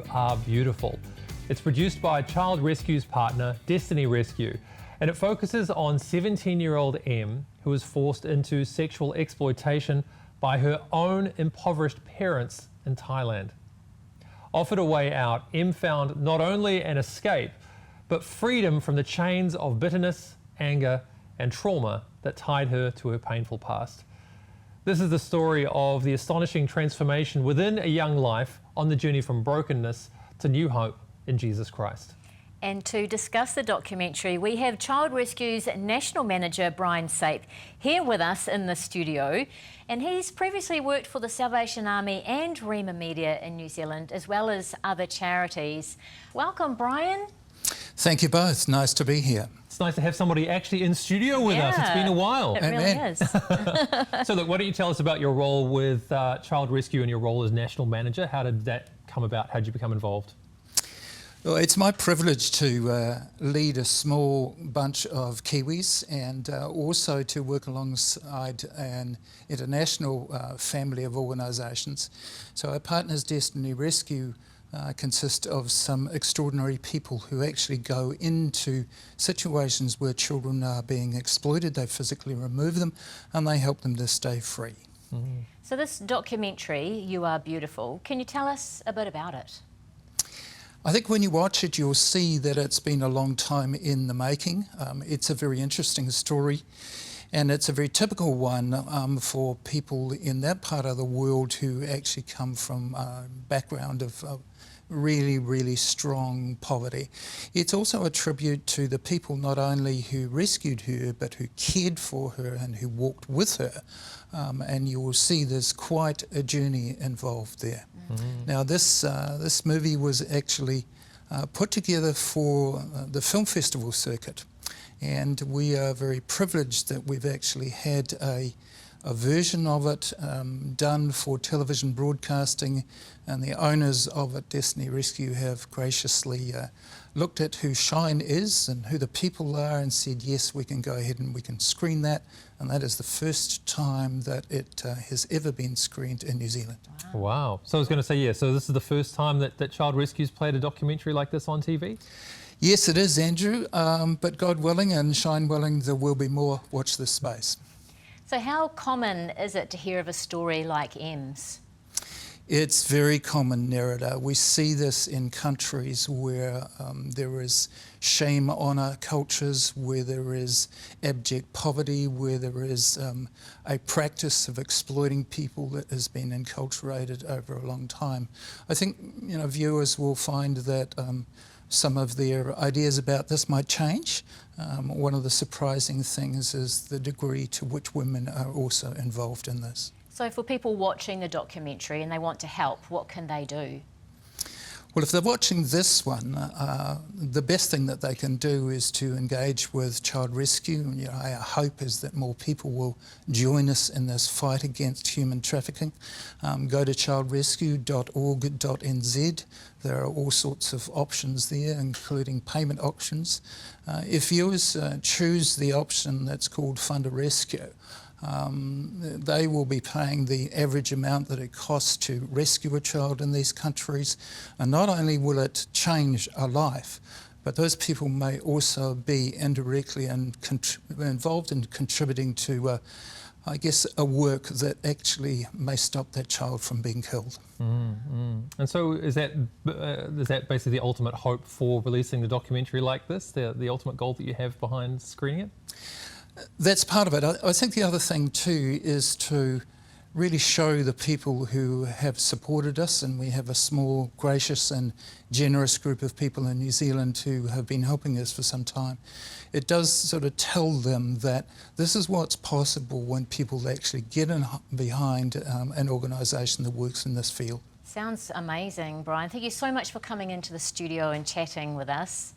You Are Beautiful. It's produced by Child Rescue's partner, Destiny Rescue, and it focuses on 17-year-old M, who was forced into sexual exploitation by her own impoverished parents in Thailand. Offered a way out, M found not only an escape, but freedom from the chains of bitterness, anger, and trauma that tied her to her painful past. This is the story of the astonishing transformation within a young life on the journey from brokenness to new hope in Jesus Christ. And to discuss the documentary, we have Child Rescue's National Manager, Brian Saipe, here with us in the studio. And he's previously worked for the Salvation Army and Rema Media in New Zealand, as well as other charities. Welcome, Brian. Thank you both. Nice to be here. It's nice to have somebody actually in studio with us. It's been a while. It really is. So look, why don't you tell us about your role with Child Rescue and your role as National Manager? How did that come about? How did you become involved? Well, it's my privilege to lead a small bunch of Kiwis and also to work alongside an international family of organisations. So our partners, Destiny Rescue, consist of some extraordinary people who actually go into situations where children are being exploited. They physically remove them and they help them to stay free. Mm-hmm. So this documentary, You Are Beautiful, can you tell us a bit about it? I think when you watch it, you'll see that it's been a long time in the making. It's a very interesting story, and it's a very typical one for people in that part of the world who actually come from a background of really, really strong poverty. It's also a tribute to the people not only who rescued her, but who cared for her and who walked with her. And you will see there's quite a journey involved there. Mm-hmm. Now this movie was actually put together for the film festival circuit, and we are very privileged that we've actually had a version of it done for television broadcasting, and the owners of it, Destiny Rescue, have graciously looked at who Shine is and who the people are and said, yes, we can go ahead and we can screen that. And that is the first time that it has ever been screened in New Zealand. Wow. So I was going to say, yeah, so this is the first time that Child Rescue's played a documentary like this on TV? Yes, it is, Andrew. But God willing and Shine willing, there will be more. Watch this space. So how common is it to hear of a story like M's? It's very common, Nerida. We see this in countries where there is shame honour cultures, where there is abject poverty, where there is a practice of exploiting people that has been enculturated over a long time. I think viewers will find that some of their ideas about this might change. One of the surprising things is the degree to which women are also involved in this. So for people watching the documentary and they want to help, what can they do? Well, if they're watching this one, the best thing that they can do is to engage with Child Rescue. Our hope is that more people will join us in this fight against human trafficking. Go to childrescue.org.nz. There are all sorts of options there, including payment options. If viewers choose the option that's called Fund a Rescue, they will be paying the average amount that it costs to rescue a child in these countries. And not only will it change a life, but those people may also be indirectly involved in contributing to, I guess, a work that actually may stop that child from being killed. And so is that basically the ultimate hope for releasing the documentary like this, the ultimate goal that you have behind screening it? That's part of it. I think the other thing too is to really show the people who have supported us, and we have a small, gracious and generous group of people in New Zealand who have been helping us for some time. It does sort of tell them that this is what's possible when people actually get behind an organisation that works in this field. Sounds amazing, Brian. Thank you so much for coming into the studio and chatting with us.